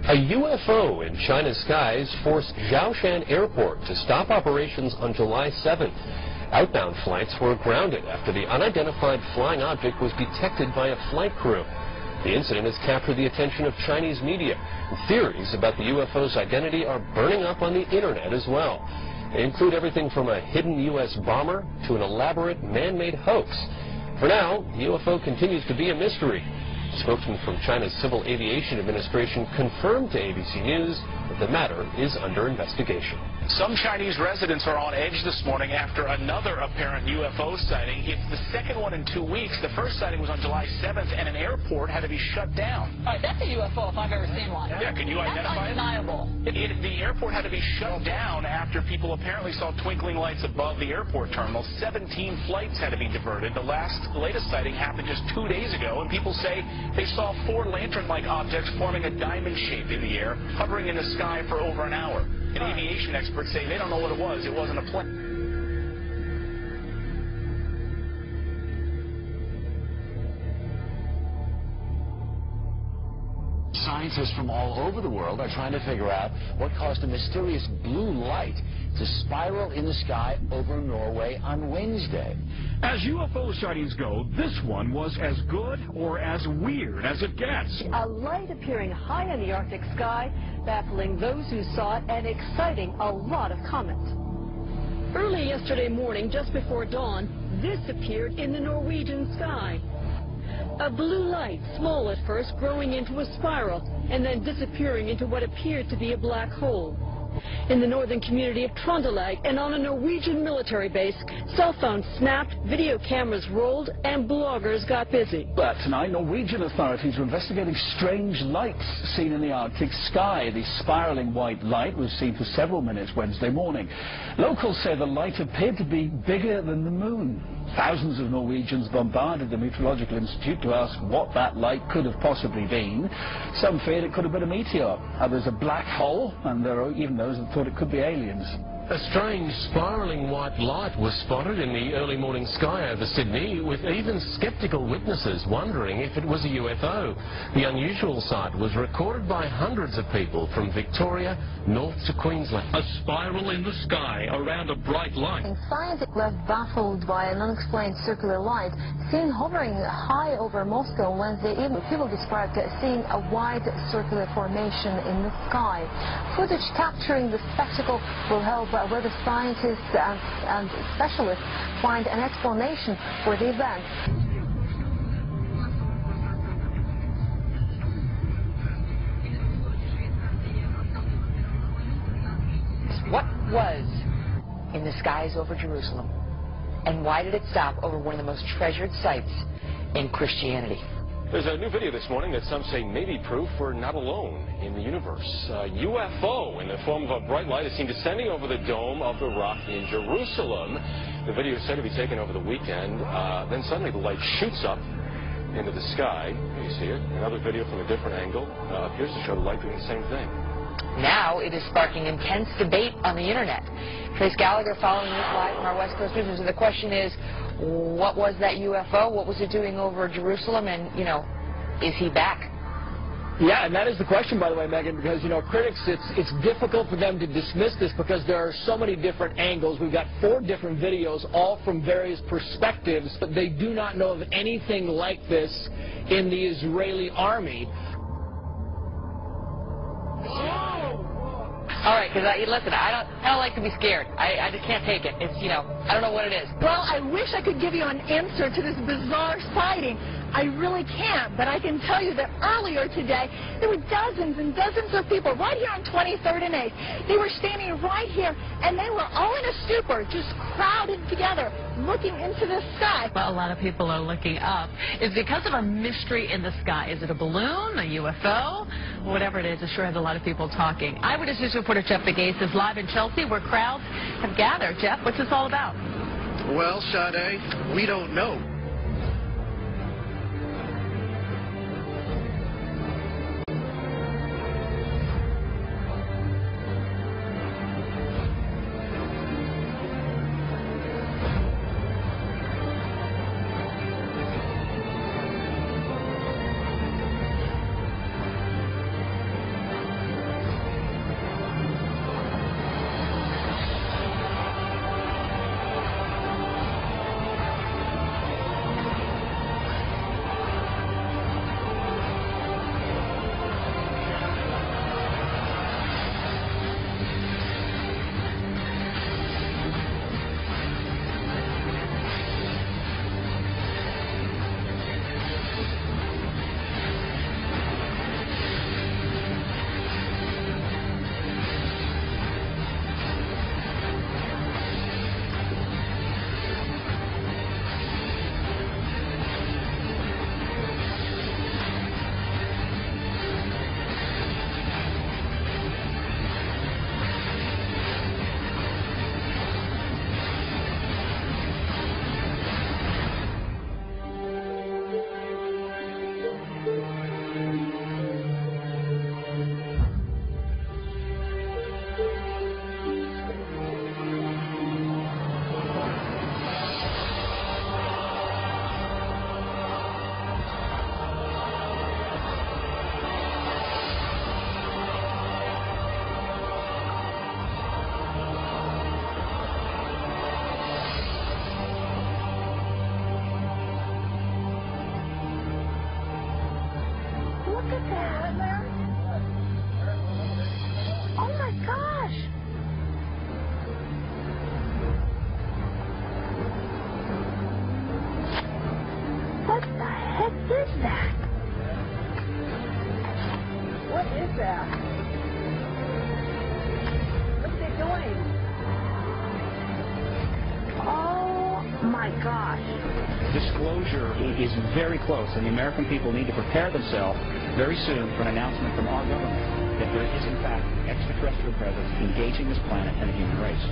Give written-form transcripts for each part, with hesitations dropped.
A UFO in China's skies forced Zhoushan Airport to stop operations on July 7th. Outbound flights were grounded after the unidentified flying object was detected by a flight crew. The incident has captured the attention of Chinese media. Theories about the UFO's identity are burning up on the internet as well. They include everything from a hidden U.S. bomber to an elaborate man-made hoax. For now, the UFO continues to be a mystery. A spokesman from China's Civil Aviation Administration confirmed to ABC News that the matter is under investigation. Some Chinese residents are on edge this morning after another apparent UFO sighting. It's the second one in 2 weeks. The first sighting was on July 7th, and an airport had to be shut down. All right, that's a UFO if I've ever seen one. Yeah, can you identify it? That's undeniable. The airport had to be shut down after people apparently saw twinkling lights above the airport terminal. 17 flights had to be diverted. The latest sighting happened just 2 days ago, and people say they saw 4 lantern-like objects forming a diamond shape in the air, hovering in the sky for over an hour. And aviation experts say they don't know what it was. It wasn't a plane. Scientists from all over the world are trying to figure out what caused a mysterious blue light to spiral in the sky over Norway on Wednesday. As UFO sightings go, this one was as good or as weird as it gets. A light appearing high in the Arctic sky, baffling those who saw it and exciting a lot of comment. Early yesterday morning, just before dawn, this appeared in the Norwegian sky. A blue light, small at first, growing into a spiral and then disappearing into what appeared to be a black hole. In the northern community of Trondelag and on a Norwegian military base, cell phones snapped, video cameras rolled, and bloggers got busy. But tonight, Norwegian authorities are investigating strange lights seen in the Arctic sky. The spiraling white light was seen for several minutes Wednesday morning. Locals say the light appeared to be bigger than the moon. Thousands of Norwegians bombarded the Meteorological Institute to ask what that light could have possibly been. Some feared it could have been a meteor, others a black hole, and there are even those that thought it could be aliens. A strange spiraling white light was spotted in the early morning sky over Sydney, with even skeptical witnesses wondering if it was a UFO. The unusual sight was recorded by hundreds of people from Victoria north to Queensland. A spiral in the sky around a bright light. Scientists left baffled by an unexplained circular light seen hovering high over Moscow Wednesday evening. People described seeing a wide circular formation in the sky. Footage capturing the spectacle will help whether scientists and specialists find an explanation for the event. What was in the skies over Jerusalem, and why did it stop over one of the most treasured sites in Christianity? There's a new video this morning that some say may be proof we're not alone in the universe. A UFO in the form of a bright light is seen descending over the Dome of the Rock in Jerusalem. The video is said to be taken over the weekend. Then suddenly the light shoots up into the sky. You see it. Another video from a different angle appears to show the light doing the same thing. Now it is sparking intense debate on the internet. Trace Gallagher following this live from our West Coast News. So the question is, what was that UFO? What was it doing over Jerusalem? And, you know, is he back? Yeah, and that is the question, by the way, Megan, because, you know, critics, it's difficult for them to dismiss this because there are so many different angles. We've got 4 different videos, all from various perspectives, but they do not know of anything like this in the Israeli army. All right, because listen, I don't like to be scared. I just can't take it. It's, you know, I don't know what it is. Well, I wish I could give you an answer to this bizarre sighting. I really can't, but I can tell you that earlier today, there were dozens and dozens of people right here on 23rd and 8th. They were standing right here, and they were all in a stupor, just crowded together, looking into the sky. Well, a lot of people are looking up. Is it because of a mystery in the sky? Is it a balloon, a UFO? Whatever it is, it sure has a lot of people talking. Eyewitness News reporter Jeff Begase is live in Chelsea, where crowds have gathered. Jeff, what's this all about? Well, Sade, we don't know. sky. Disclosure is very close, and the American people need to prepare themselves very soon for an announcement from our government that there is, in fact, extraterrestrial presence engaging this planet and the human race.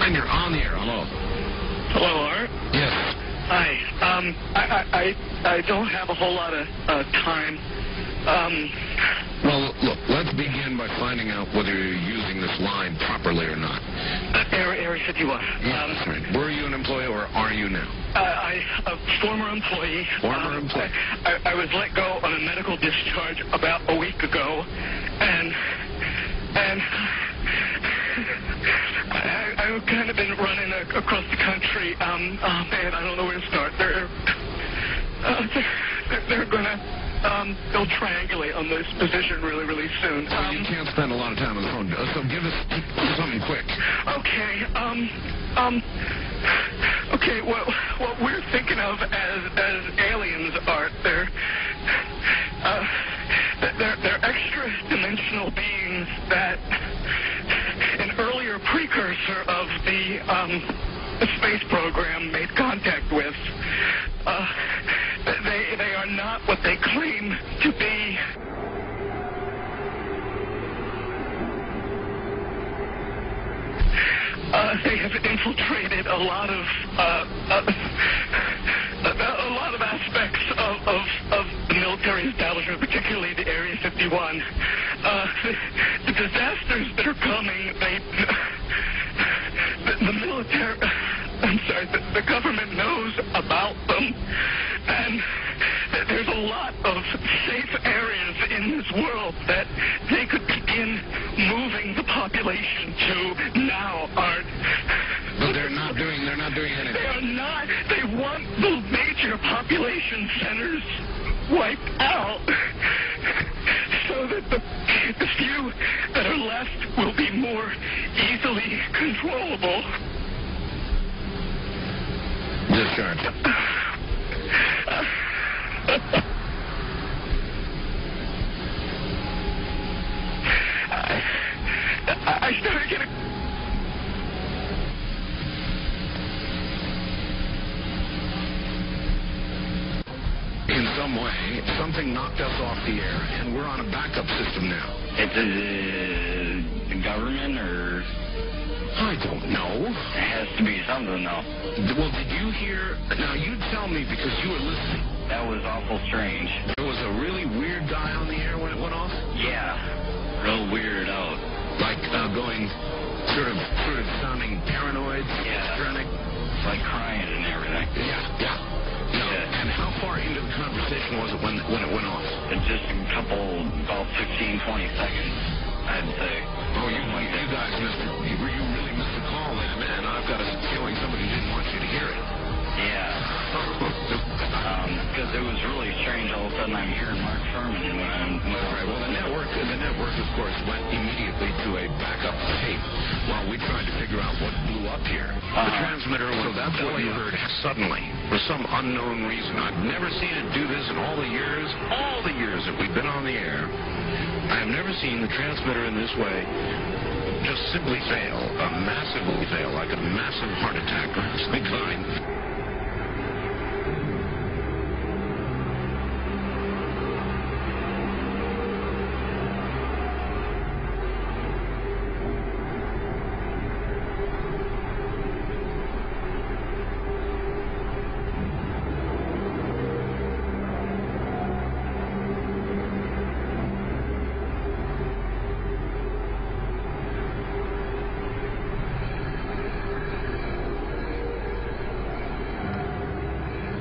You're on the air. Hello. Hello, Art. Yes. Hi. I don't have a whole lot of time. Well, look, let's begin by finding out whether you're using this line properly or not. Area 51. Yeah, that's right. Were you an employee or are you now? A former employee. Former employee. I was let go on a medical discharge about a week ago, and I've kind of been running across the country. Man, I don't know where to start. They're gonna they'll triangulate on this position really soon. Well, you can't spend a lot of time on the phone, so give us something quick. Okay. Okay. What we're thinking of as aliens are they're extra-dimensional beings that an earlier precursor of the space program made contact with. They are not what they claim to be. They have infiltrated a lot of aspects of the military establishment, particularly the Area 51. The disasters that are coming, the military, the government knows about them, and there's a lot of safe areas in this world that they could begin moving the population to now, Art. But they're not doing anything. They are not. They want the major population centers wiped out so that the few that are left will be more easily controllable. Discharge. I started getting... In some way, something knocked us off the air, and we're on a backup system now. It's the government, or... I don't know. It has to be something, though. Well, did you hear... Now, you tell me, because you were listening. That was awful strange. There was a really weird guy on the air when it went off? Yeah. Real weird out. Like, going... Sort of sounding paranoid, schizophrenic. Like crying and everything. Yeah. And how far into the conversation was it when it went off? Just about 15, 20 seconds, I'd say. Oh, you guys missed it. You really missed the call then, man. I've got a feeling somebody didn't want you to hear it. Yeah. Because it was really strange. All of a sudden, I'm hearing Mark Furman when I'm... Right. Well, the network, of course, went immediately to a backup tape while we tried to figure out what blew up here. The transmitter was... So that's what you heard suddenly, for some unknown reason. I've never seen it do this in all the years that we've been on the air. I have never seen the transmitter in this way just simply fail, massively fail, like a massive heart attack or some kind.